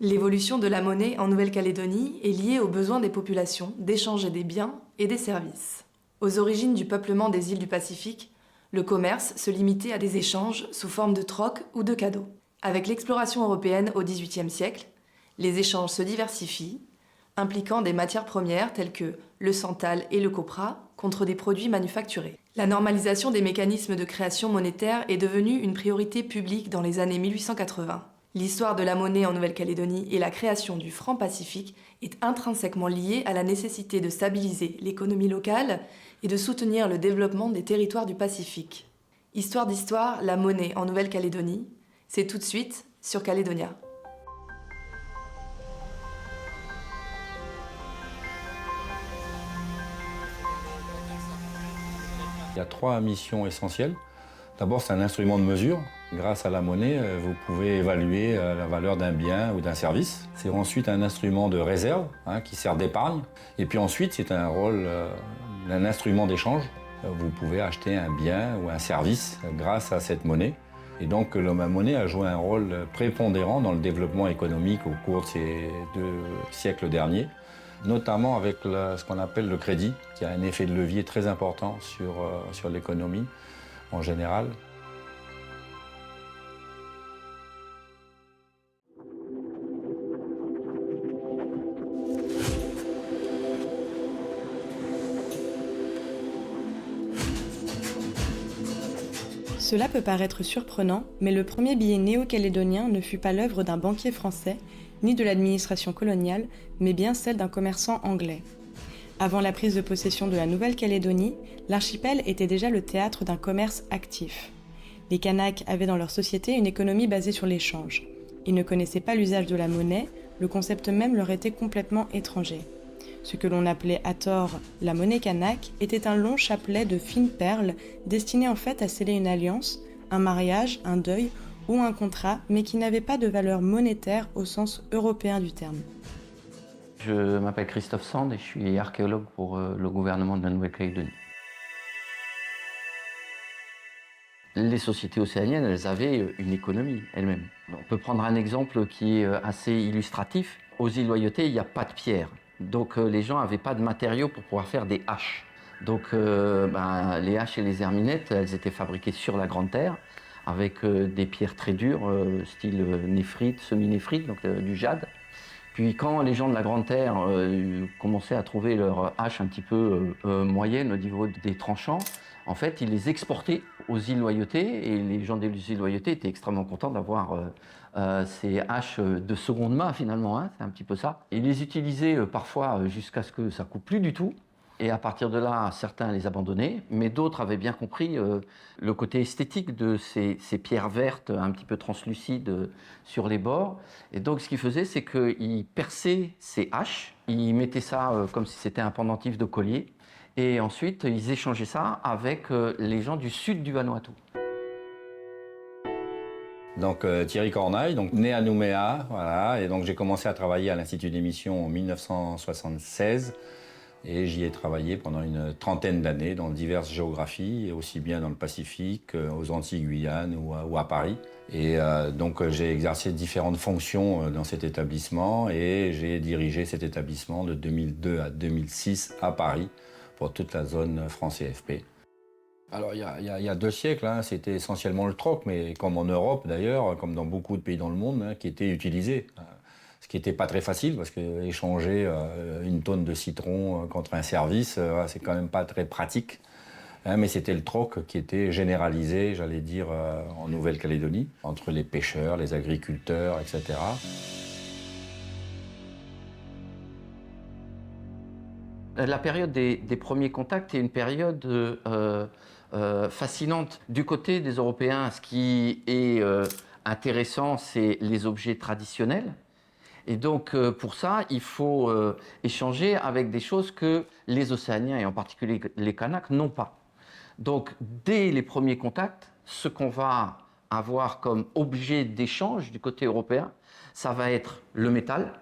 L'évolution de la monnaie en Nouvelle-Calédonie est liée aux besoins des populations d'échanger des biens et des services. Aux origines du peuplement des îles du Pacifique, le commerce se limitait à des échanges sous forme de troc ou de cadeaux. Avec l'exploration européenne au XVIIIe siècle, les échanges se diversifient, impliquant des matières premières telles que le santal et le copra contre des produits manufacturés. La normalisation des mécanismes de création monétaire est devenue une priorité publique dans les années 1880. L'histoire de la monnaie en Nouvelle-Calédonie et la création du franc pacifique est intrinsèquement liée à la nécessité de stabiliser l'économie locale et de soutenir le développement des territoires du Pacifique. Histoire d'histoire, la monnaie en Nouvelle-Calédonie, c'est tout de suite sur Calédonia. Il y a trois missions essentielles. D'abord, c'est un instrument de mesure. Grâce à la monnaie, vous pouvez évaluer la valeur d'un bien ou d'un service. C'est ensuite un instrument de réserve qui sert d'épargne. Et puis ensuite, c'est un rôle d'un instrument d'échange. Vous pouvez acheter un bien ou un service grâce à cette monnaie. Et donc, la monnaie a joué un rôle prépondérant dans le développement économique au cours de ces 2 siècles derniers, notamment avec ce qu'on appelle le crédit, qui a un effet de levier très important sur l'économie en général. Cela peut paraître surprenant, mais le premier billet néo-calédonien ne fut pas l'œuvre d'un banquier français, ni de l'administration coloniale, mais bien celle d'un commerçant anglais. Avant la prise de possession de la Nouvelle-Calédonie, l'archipel était déjà le théâtre d'un commerce actif. Les Kanaks avaient dans leur société une économie basée sur l'échange. Ils ne connaissaient pas l'usage de la monnaie, le concept même leur était complètement étranger. Ce que l'on appelait à tort la monnaie kanak était un long chapelet de fines perles destiné en fait à sceller une alliance, un mariage, un deuil ou un contrat, mais qui n'avait pas de valeur monétaire au sens européen du terme. Je m'appelle Christophe Sand et je suis archéologue pour le gouvernement de la Nouvelle-Calédonie. Les sociétés océaniennes, elles avaient une économie elles-mêmes. On peut prendre un exemple qui est assez illustratif. Aux îles Loyauté, il n'y a pas de pierre. Donc les gens n'avaient pas de matériaux pour pouvoir faire des haches. Donc les haches et les herminettes, elles étaient fabriquées sur la Grande Terre avec des pierres très dures, style néphrite, semi-néphrite, donc du jade. Puis quand les gens de la Grande Terre commençaient à trouver leurs haches un petit peu moyennes au niveau des tranchants, en fait, ils les exportaient aux îles Loyauté et les gens des îles Loyauté étaient extrêmement contents d'avoir ces haches de seconde main finalement, c'est un petit peu ça. Ils les utilisaient parfois jusqu'à ce que ça coupe plus du tout. Et à partir de là, certains les abandonnaient, mais d'autres avaient bien compris le côté esthétique de ces pierres vertes un petit peu translucides sur les bords. Et donc ce qu'ils faisaient, c'est qu'ils perçaient ces haches, ils mettaient ça comme si c'était un pendentif de collier, et ensuite ils échangeaient ça avec les gens du sud du Vanuatu. Donc Thierry Corneille, né à Nouméa, voilà, et donc j'ai commencé à travailler à l'Institut d'émission en 1976. Et j'y ai travaillé pendant une trentaine d'années dans diverses géographies, aussi bien dans le Pacifique, aux Antilles-Guyane ou à Paris. Et donc j'ai exercé différentes fonctions dans cet établissement et j'ai dirigé cet établissement de 2002 à 2006 à Paris pour toute la zone France CFP. Alors il y a 2 siècles, c'était essentiellement le troc, mais comme en Europe d'ailleurs, comme dans beaucoup de pays dans le monde, qui était utilisé. Ce qui n'était pas très facile, parce qu'échanger une tonne de citron contre un service, c'est quand même pas très pratique. Mais c'était le troc qui était généralisé, j'allais dire, en Nouvelle-Calédonie, entre les pêcheurs, les agriculteurs, etc. La période des premiers contacts est une période fascinante. Du côté des Européens, ce qui est intéressant, c'est les objets traditionnels. Et donc, pour ça, il faut échanger avec des choses que les Océaniens, et en particulier les Kanaks, n'ont pas. Donc, dès les premiers contacts, ce qu'on va avoir comme objet d'échange du côté européen, ça va être le métal,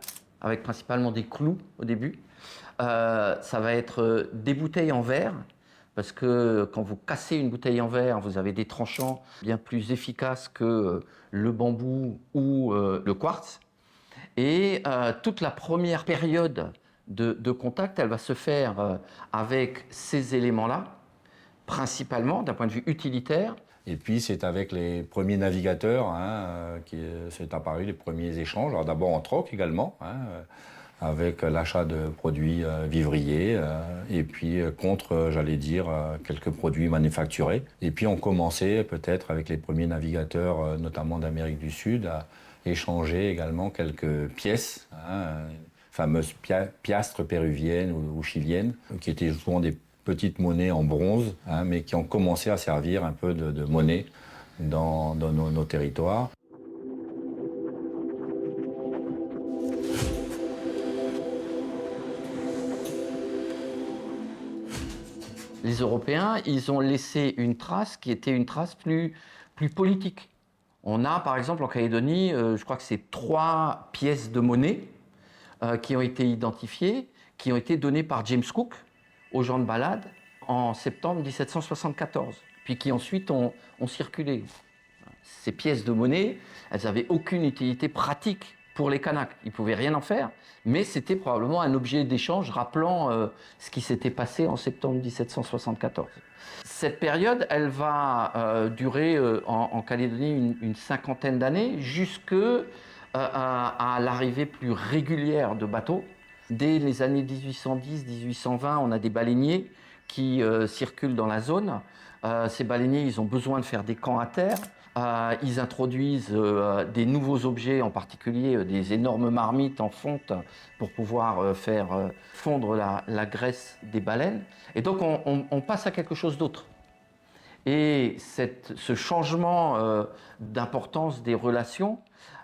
avec principalement des clous au début. Ça va être des bouteilles en verre, parce que quand vous cassez une bouteille en verre, vous avez des tranchants bien plus efficaces que le bambou ou le quartz. Et toute la première période de contact, elle va se faire avec ces éléments-là, principalement d'un point de vue utilitaire. Et puis c'est avec les premiers navigateurs qui s'est apparu les premiers échanges. Alors d'abord en troc également, avec l'achat de produits vivriers, et puis contre, j'allais dire, quelques produits manufacturés. Et puis on commençait peut-être avec les premiers navigateurs, notamment d'Amérique du Sud, à échanger également quelques pièces, fameuses piastres péruviennes ou chiliennes, qui étaient souvent des petites monnaies en bronze, mais qui ont commencé à servir un peu de monnaie dans nos territoires. Les Européens, ils ont laissé une trace qui était une trace plus politique. On a par exemple en Calédonie, je crois que c'est 3 pièces de monnaie qui ont été identifiées, qui ont été données par James Cook aux gens de balade en septembre 1774, puis qui ensuite ont circulé. Ces pièces de monnaie, elles n'avaient aucune utilité pratique pour les Kanaks. Ils ne pouvaient rien en faire, mais c'était probablement un objet d'échange rappelant ce qui s'était passé en septembre 1774. Cette période, elle va durer en Calédonie une cinquantaine d'années, jusque à l'arrivée plus régulière de bateaux. Dès les années 1810-1820, on a des baleiniers qui circulent dans la zone. Ces baleiniers, ils ont besoin de faire des camps à terre. Ils introduisent des nouveaux objets, en particulier des énormes marmites en fonte pour pouvoir faire fondre la graisse des baleines. Et donc on passe à quelque chose d'autre. Et ce changement d'importance des relations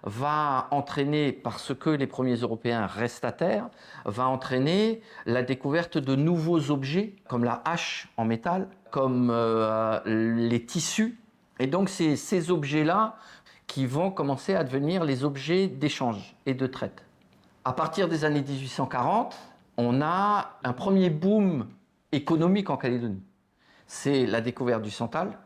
va entraîner, parce que les premiers Européens restent à terre, va entraîner la découverte de nouveaux objets, comme la hache en métal, comme les tissus. Et donc c'est ces objets-là qui vont commencer à devenir les objets d'échange et de traite. À partir des années 1840, on a un premier boom économique en Calédonie. C'est la découverte du santal.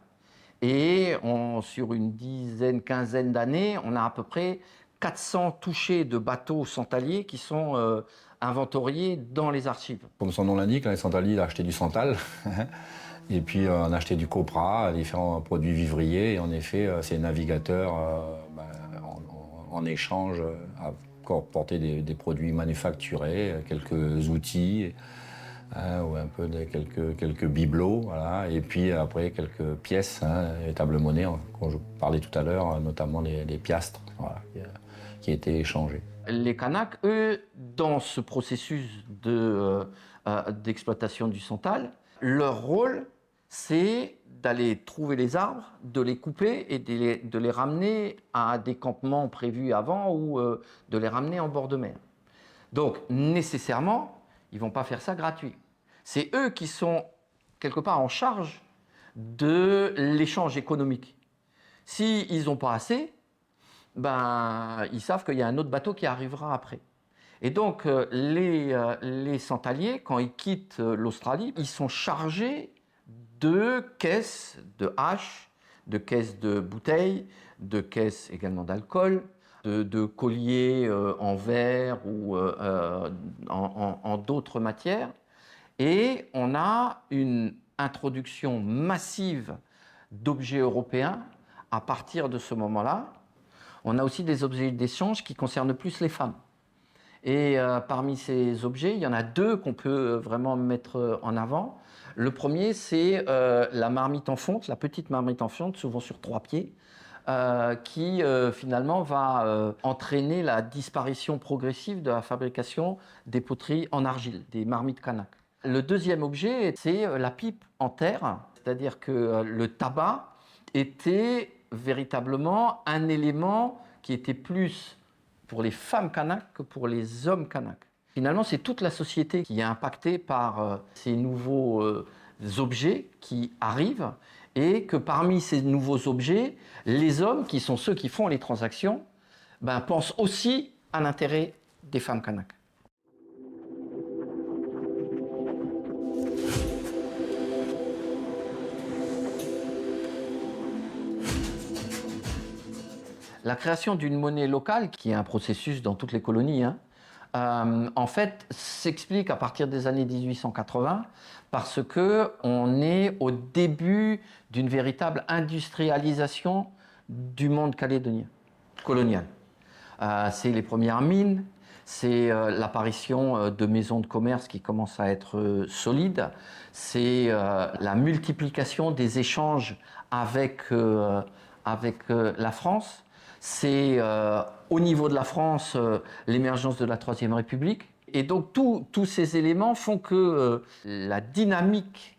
Et sur une dizaine, quinzaine d'années, on a à peu près 400 touchés de bateaux santaliers qui sont inventoriés dans les archives. Comme son nom l'indique, les santaliers, il a acheté du santal. Et puis on a acheté du copra, différents produits vivriers. Et en effet, ces navigateurs, en échange, encore porté des produits manufacturés, quelques outils, ou un peu quelques bibelots, voilà. Et puis après quelques pièces, les tables monnaies, dont je parlais tout à l'heure, notamment les piastres, voilà, qui étaient échangés. Les Kanaks, eux, dans ce processus d'exploitation du santal, leur rôle, c'est d'aller trouver les arbres, de les couper et de les ramener à des campements prévus avant ou de les ramener en bord de mer. Donc, nécessairement, ils ne vont pas faire ça gratuit. C'est eux qui sont, quelque part, en charge de l'échange économique. S'ils n'ont pas assez, ils savent qu'il y a un autre bateau qui arrivera après. Et donc, les santaliers, quand ils quittent l'Australie, ils sont chargés de caisses de haches, de caisses de bouteilles, de caisses également d'alcool, de colliers en verre ou en d'autres matières. Et on a une introduction massive d'objets européens à partir de ce moment-là. On a aussi des objets d'échange qui concernent plus les femmes. Et parmi ces objets, il y en a 2 qu'on peut vraiment mettre en avant. Le premier, c'est la marmite en fonte, la petite marmite en fonte, souvent sur 3 pieds, qui finalement va entraîner la disparition progressive de la fabrication des poteries en argile, des marmites Kanak. Le deuxième objet, c'est la pipe en terre, c'est-à-dire que le tabac était véritablement un élément qui était plus pour les femmes Kanak que pour les hommes Kanak. Finalement, c'est toute la société qui est impactée par ces nouveaux objets qui arrivent et que parmi ces nouveaux objets, les hommes, qui sont ceux qui font les transactions, pensent aussi à l'intérêt des femmes Kanak. La création d'une monnaie locale, qui est un processus dans toutes les colonies, en fait, s'explique à partir des années 1880 parce qu'on est au début d'une véritable industrialisation du monde calédonien, colonial. C'est les premières mines, c'est l'apparition de maisons de commerce qui commencent à être solides, c'est la multiplication des échanges avec la France, c'est au niveau de la France l'émergence de la Troisième République. Et donc tous ces éléments font que la dynamique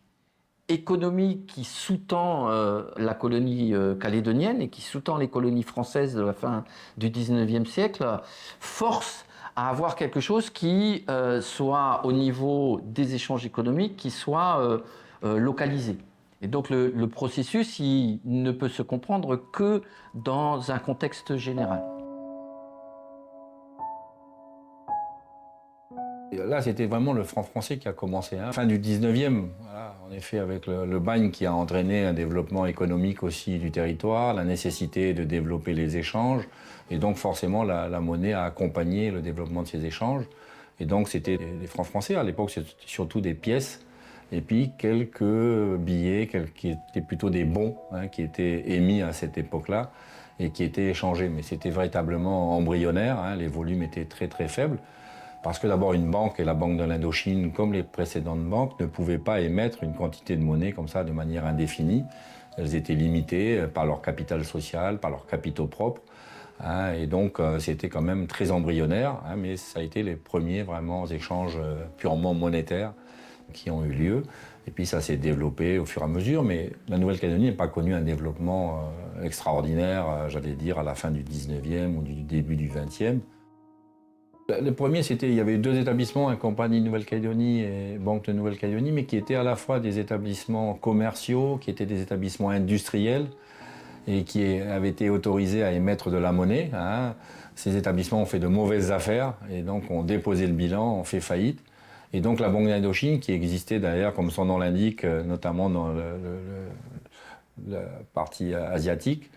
économique qui sous-tend la colonie calédonienne et qui sous-tend les colonies françaises de la fin du XIXe siècle force à avoir quelque chose qui soit au niveau des échanges économiques, qui soit localisé. Et donc le processus, il ne peut se comprendre que dans un contexte général. Là, c'était vraiment le franc français qui a commencé. Fin du 19e, voilà, en effet, avec le bagne qui a entraîné un développement économique aussi du territoire, la nécessité de développer les échanges. Et donc, forcément, la monnaie a accompagné le développement de ces échanges. Et donc, c'était des francs français. À l'époque, c'était surtout des pièces. Et puis, quelques billets qui étaient plutôt des bons, qui étaient émis à cette époque-là et qui étaient échangés. Mais c'était véritablement embryonnaire. Les volumes étaient très, très faibles. Parce que d'abord, une banque, et la Banque de l'Indochine, comme les précédentes banques, ne pouvaient pas émettre une quantité de monnaie comme ça de manière indéfinie. Elles étaient limitées par leur capital social, par leurs capitaux propres. Et donc, c'était quand même très embryonnaire, mais ça a été les premiers vraiment échanges purement monétaires qui ont eu lieu. Et puis, ça s'est développé au fur et à mesure, mais la Nouvelle-Calédonie n'a pas connu un développement extraordinaire, j'allais dire, à la fin du 19e ou du début du 20e. Le premier, il y avait deux établissements, Compagnie Nouvelle-Calédonie et Banque de Nouvelle-Calédonie, mais qui étaient à la fois des établissements commerciaux, qui étaient des établissements industriels et qui avaient été autorisés à émettre de la monnaie. Ces établissements ont fait de mauvaises affaires et donc ont déposé le bilan, ont fait faillite. Et donc la Banque d'Indochine, qui existait d'ailleurs, comme son nom l'indique, notamment dans la partie asiatique,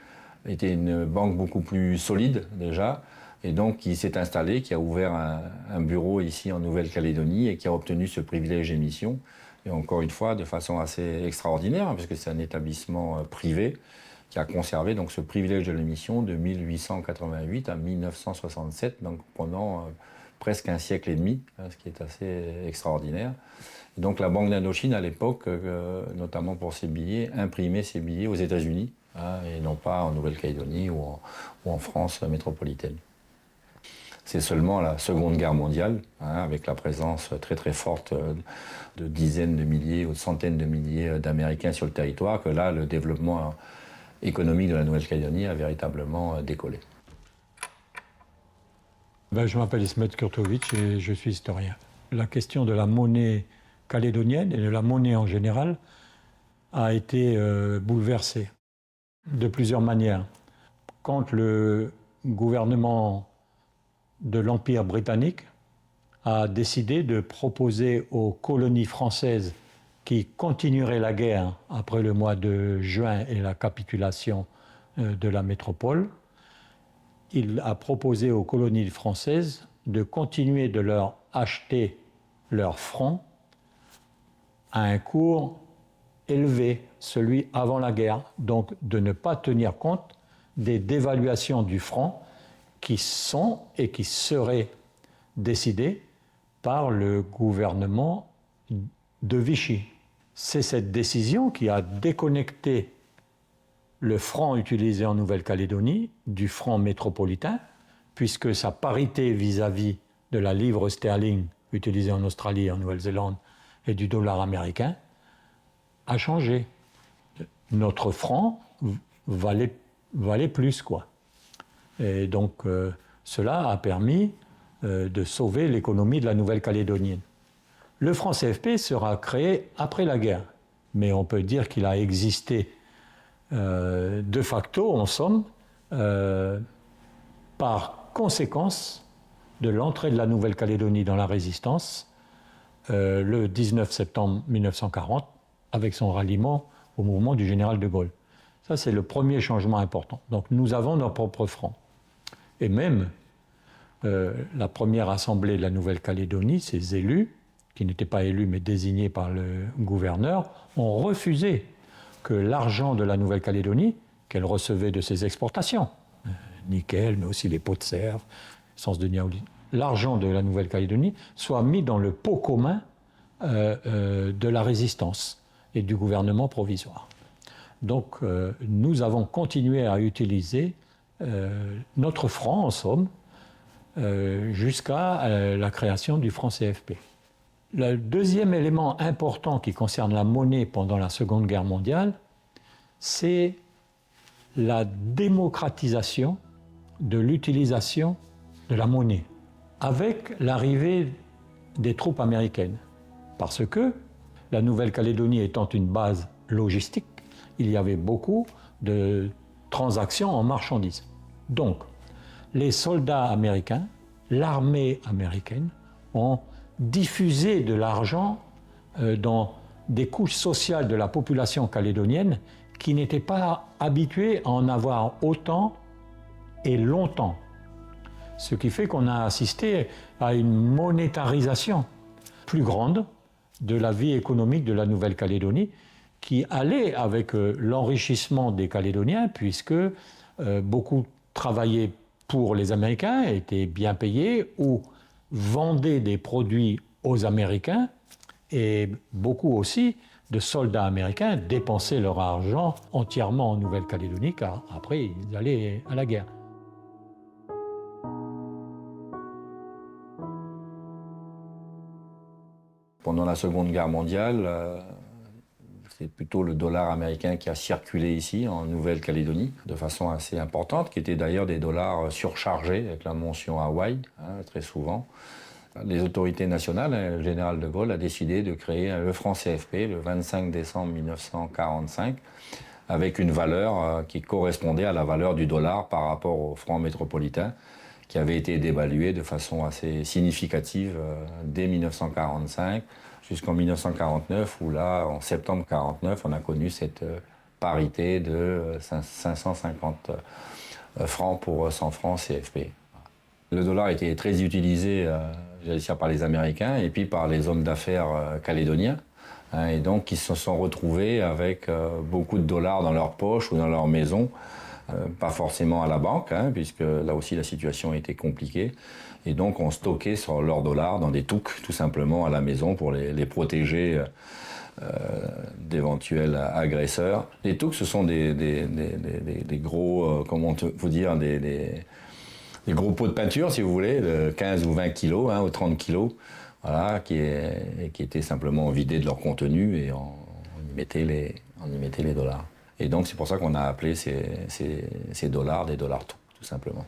était une banque beaucoup plus solide déjà. Et donc, qui s'est installé, qui a ouvert un bureau ici en Nouvelle-Calédonie et qui a obtenu ce privilège d'émission. Et encore une fois, de façon assez extraordinaire, puisque c'est un établissement privé qui a conservé donc ce privilège de l'émission de 1888 à 1967, donc pendant presque un siècle et demi, ce qui est assez extraordinaire. Et donc, la Banque d'Indochine, à l'époque, notamment pour ses billets, imprimait ses billets aux États-Unis, et non pas en Nouvelle-Calédonie ou en France métropolitaine. C'est seulement la Seconde Guerre mondiale, avec la présence très très forte de dizaines de milliers ou de centaines de milliers d'Américains sur le territoire, que là, le développement économique de la Nouvelle-Calédonie a véritablement décollé. Je m'appelle Ismet Kurtovic et je suis historien. La question de la monnaie calédonienne et de la monnaie en général a été bouleversée de plusieurs manières. Quand le gouvernement de l'Empire britannique a décidé de proposer aux colonies françaises qui continueraient la guerre après le mois de juin et la capitulation de la métropole, il a proposé aux colonies françaises de continuer de leur acheter leurs francs à un cours élevé, celui avant la guerre, donc de ne pas tenir compte des dévaluations du franc qui sont et qui seraient décidées par le gouvernement de Vichy. C'est cette décision qui a déconnecté le franc utilisé en Nouvelle-Calédonie du franc métropolitain, puisque sa parité vis-à-vis de la livre sterling utilisée en Australie et en Nouvelle-Zélande et du dollar américain a changé. Notre franc valait plus, quoi. Et donc, cela a permis de sauver l'économie de la Nouvelle-Calédonie. Le franc CFP sera créé après la guerre, mais on peut dire qu'il a existé de facto, en somme, par conséquence de l'entrée de la Nouvelle-Calédonie dans la résistance le 19 septembre 1940, avec son ralliement au mouvement du général de Gaulle. Ça, c'est le premier changement important. Donc, nous avons nos propres francs. Et même la première assemblée de la Nouvelle-Calédonie, ces élus, qui n'étaient pas élus mais désignés par le gouverneur, ont refusé que l'argent de la Nouvelle-Calédonie, qu'elle recevait de ses exportations, nickel, mais aussi les pots de serre, essence de niaouli, l'argent de la Nouvelle-Calédonie soit mis dans le pot commun de la résistance et du gouvernement provisoire. Donc nous avons continué à utiliser notre franc, en somme, jusqu'à la création du franc CFP. Le deuxième élément important qui concerne la monnaie pendant la Seconde Guerre mondiale, c'est la démocratisation de l'utilisation de la monnaie avec l'arrivée des troupes américaines. Parce que la Nouvelle-Calédonie étant une base logistique, il y avait beaucoup de transactions en marchandises. Donc, les soldats américains, l'armée américaine, ont diffusé de l'argent dans des couches sociales de la population calédonienne qui n'étaient pas habituées à en avoir autant et longtemps. Ce qui fait qu'on a assisté à une monétarisation plus grande de la vie économique de la Nouvelle-Calédonie qui allait avec l'enrichissement des Calédoniens puisque beaucoup travaillaient pour les Américains, étaient bien payés ou vendaient des produits aux Américains et beaucoup aussi de soldats américains dépensaient leur argent entièrement en Nouvelle-Calédonie car après ils allaient à la guerre. Pendant la Seconde Guerre mondiale, c'est plutôt le dollar américain qui a circulé ici, en Nouvelle-Calédonie, de façon assez importante, qui étaient d'ailleurs des dollars surchargés, avec la mention Hawaï, très souvent. Les autorités nationales, le général de Gaulle a décidé de créer le franc CFP le 25 décembre 1945, avec une valeur qui correspondait à la valeur du dollar par rapport au franc métropolitain, qui avait été dévalué de façon assez significative dès 1945 jusqu'en 1949, où là, en septembre 1949, on a connu cette parité de 550 francs pour 100 francs CFP. Le dollar a été très utilisé, j'allais dire, par les Américains et puis par les hommes d'affaires calédoniens, et donc ils se sont retrouvés avec beaucoup de dollars dans leur poche ou dans leur maison. Pas forcément à la banque, puisque là aussi la situation était compliquée. Et donc on stockait leurs dollars dans des touques, tout simplement, à la maison pour les protéger d'éventuels agresseurs. Les touques, ce sont des gros, comment vous dire, des gros pots de peinture, si vous voulez, de 15 ou 20 kilos, ou 30 kilos, voilà, qui étaient simplement vidés de leur contenu et on y mettait les dollars. Et donc c'est pour ça qu'on a appelé ces dollars des dollars tout simplement.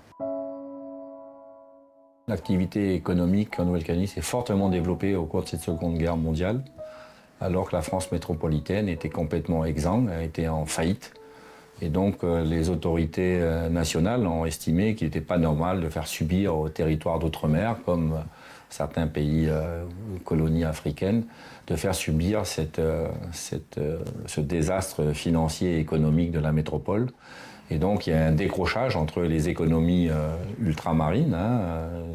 L'activité économique en Nouvelle-Calédonie s'est fortement développée au cours de cette Seconde Guerre mondiale, alors que la France métropolitaine était complètement exsangue, était en faillite. Et donc les autorités nationales ont estimé qu'il n'était pas normal de faire subir aux territoires d'outre-mer, comme certains pays colonies africaines, de faire subir ce désastre financier et économique de la métropole. Et donc il y a un décrochage entre les économies ultramarines,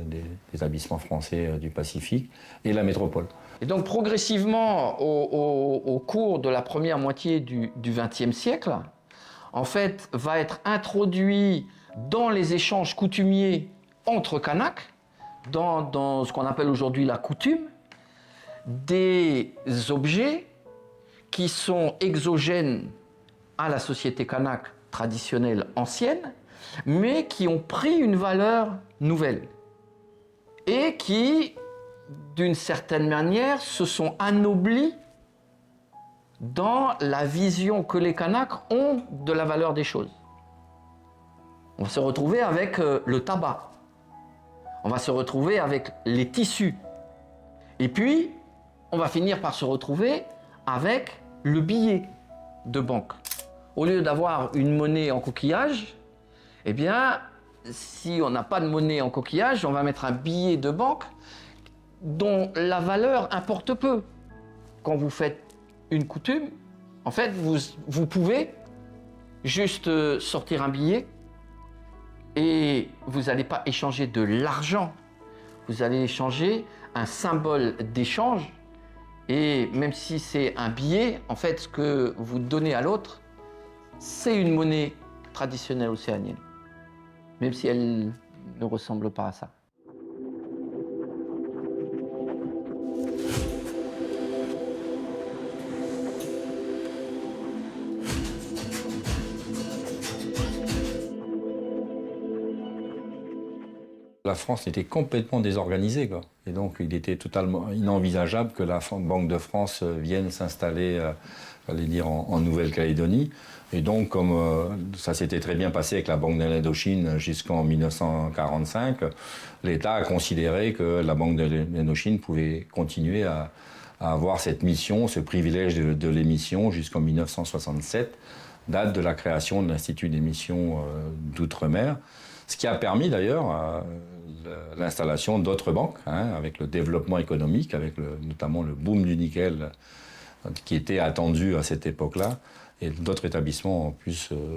des établissements français du Pacifique, et la métropole. Et donc progressivement, au cours de la première moitié du XXe siècle, en fait, va être introduit dans les échanges coutumiers entre Kanaks, dans ce qu'on appelle aujourd'hui la coutume, des objets qui sont exogènes à la société kanak traditionnelle ancienne, mais qui ont pris une valeur nouvelle et qui, d'une certaine manière, se sont anoblis dans la vision que les Kanaks ont de la valeur des choses. On va se retrouver avec le tabac. On va se retrouver avec les tissus. Et puis, on va finir par se retrouver avec le billet de banque. Au lieu d'avoir une monnaie en coquillage, eh bien, si on n'a pas de monnaie en coquillage, on va mettre un billet de banque dont la valeur importe peu. Quand vous faites une coutume, en fait, vous pouvez juste sortir un billet et vous n'allez pas échanger de l'argent. Vous allez échanger un symbole d'échange. Et même si c'est un billet, en fait, ce que vous donnez à l'autre, c'est une monnaie traditionnelle océanienne. Même si elle ne ressemble pas à ça. La France était complètement désorganisée, quoi. Et donc, il était totalement inenvisageable que la Banque de France vienne s'installer, en Nouvelle-Calédonie. Et donc, comme ça s'était très bien passé avec la Banque d'Indochine jusqu'en 1945, l'État a considéré que la Banque d'Indochine pouvait continuer à avoir cette mission, ce privilège de l'émission jusqu'en 1967, date de la création de l'Institut d'émission d'Outre-mer. Ce qui a permis d'ailleurs l'installation d'autres banques, avec le développement économique, avec notamment le boom du nickel qui était attendu à cette époque-là, et d'autres établissements ont pu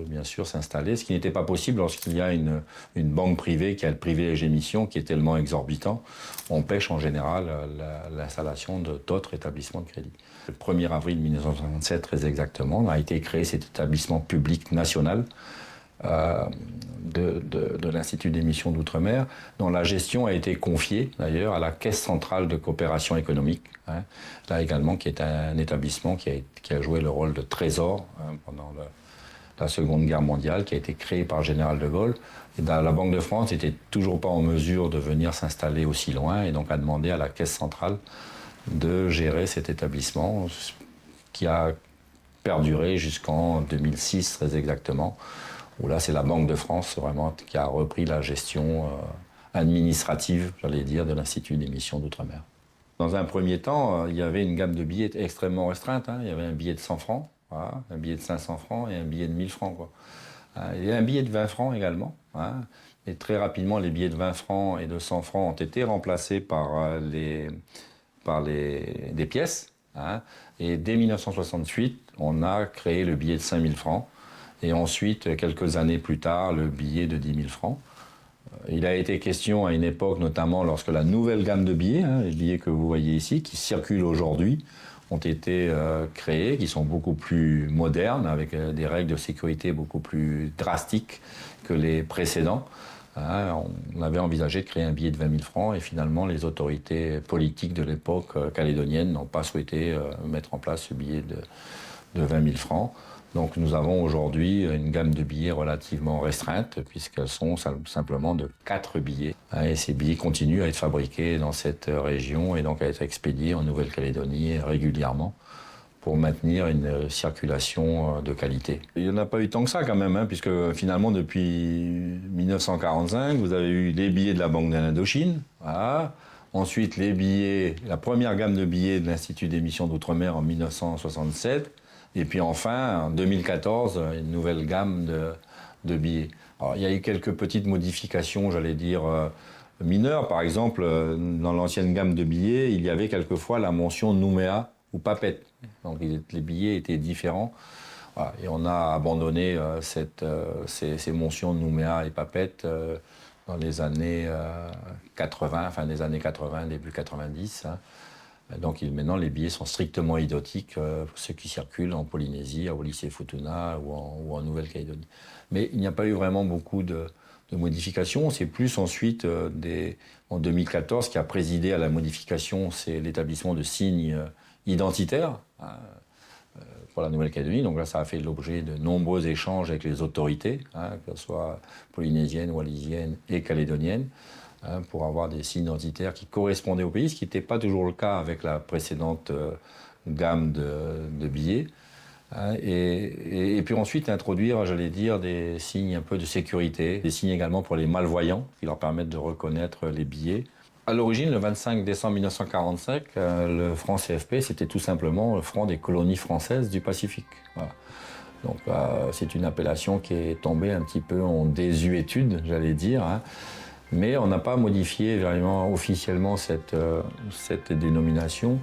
bien sûr s'installer, ce qui n'était pas possible lorsqu'il y a une banque privée qui a le privilège d'émission qui est tellement exorbitant. On pêche en général l'installation d'autres établissements de crédit. Le 1er avril 1967, très exactement, a été créé cet établissement public national de l'Institut d'émission d'Outre-mer, dont la gestion a été confiée d'ailleurs à la Caisse centrale de coopération économique, là également qui est un établissement qui a joué le rôle de trésor pendant la Seconde Guerre mondiale, qui a été créé par le général de Gaulle. Et la Banque de France n'était toujours pas en mesure de venir s'installer aussi loin et donc a demandé à la Caisse centrale de gérer cet établissement qui a perduré jusqu'en 2006 très exactement, où là, c'est la Banque de France vraiment qui a repris la gestion administrative, j'allais dire, de l'Institut d'émission d'Outre-mer. Dans un premier temps, il y avait une gamme de billets extrêmement restreinte. Il y avait un billet de 100 francs, voilà, un billet de 500 francs et un billet de 1000 francs. Quoi. Il y a un billet de 20 francs également. Et très rapidement, les billets de 20 francs et de 100 francs ont été remplacés par des pièces. Et dès 1968, on a créé le billet de 5000 francs. Et ensuite, quelques années plus tard, le billet de 10 000 francs. Il a été question à une époque, notamment lorsque la nouvelle gamme de billets, les billets que vous voyez ici, qui circulent aujourd'hui, ont été créés, qui sont beaucoup plus modernes, avec des règles de sécurité beaucoup plus drastiques que les précédents. On avait envisagé de créer un billet de 20 000 francs et finalement, les autorités politiques de l'époque calédonienne n'ont pas souhaité mettre en place ce billet de 20 000 francs. Donc nous avons aujourd'hui une gamme de billets relativement restreinte, puisqu'elles sont simplement de 4 billets. Et ces billets continuent à être fabriqués dans cette région et donc à être expédiés en Nouvelle-Calédonie régulièrement pour maintenir une circulation de qualité. Il n'y en a pas eu tant que ça quand même, puisque finalement depuis 1945, vous avez eu les billets de la Banque d'Indochine, voilà. Ensuite la première gamme de billets de l'Institut d'émission d'Outre-mer en 1967, et puis enfin, en 2014, une nouvelle gamme de billets. Alors, il y a eu quelques petites modifications, j'allais dire, mineures. Par exemple, dans l'ancienne gamme de billets, il y avait quelquefois la mention Nouméa ou Papette. Donc les billets étaient différents. Voilà. Et on a abandonné ces mentions Nouméa et Papette dans les années 80, fin des années 80, début 90. Donc maintenant, les billets sont strictement identiques pour ceux qui circulent en Polynésie, à Wallis-et-Futuna ou en Nouvelle-Calédonie. Mais il n'y a pas eu vraiment beaucoup de modifications. C'est plus ensuite, en 2014, qui a présidé à la modification, c'est l'établissement de signes identitaires pour la Nouvelle-Calédonie. Donc là, ça a fait l'objet de nombreux échanges avec les autorités, que ce soit polynésiennes, wallisiennes et calédoniennes, pour avoir des signes identitaires qui correspondaient au pays, ce qui n'était pas toujours le cas avec la précédente gamme de billets. Et puis ensuite introduire, j'allais dire, des signes un peu de sécurité, des signes également pour les malvoyants, qui leur permettent de reconnaître les billets. À l'origine, le 25 décembre 1945, le franc CFP, c'était tout simplement le franc des colonies françaises du Pacifique. Voilà. Donc c'est une appellation qui est tombée un petit peu en désuétude, j'allais dire. Mais on n'a pas modifié vraiment officiellement cette dénomination,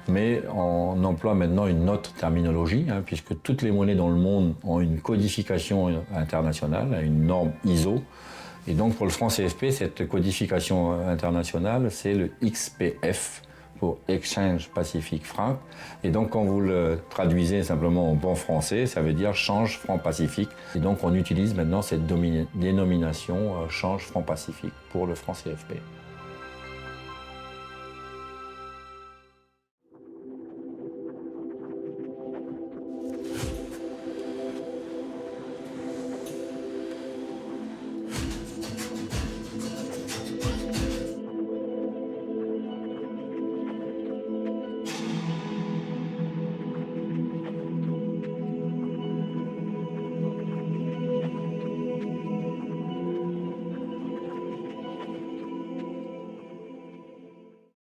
mais on emploie maintenant une autre terminologie, puisque toutes les monnaies dans le monde ont une codification internationale, une norme ISO. Et donc pour le franc CFP, cette codification internationale, c'est le XPF, pour Exchange Pacific Franc. Et donc quand vous le traduisez simplement en bon français, ça veut dire change franc Pacifique. Et donc on utilise maintenant cette dénomination change franc Pacifique pour le franc CFP.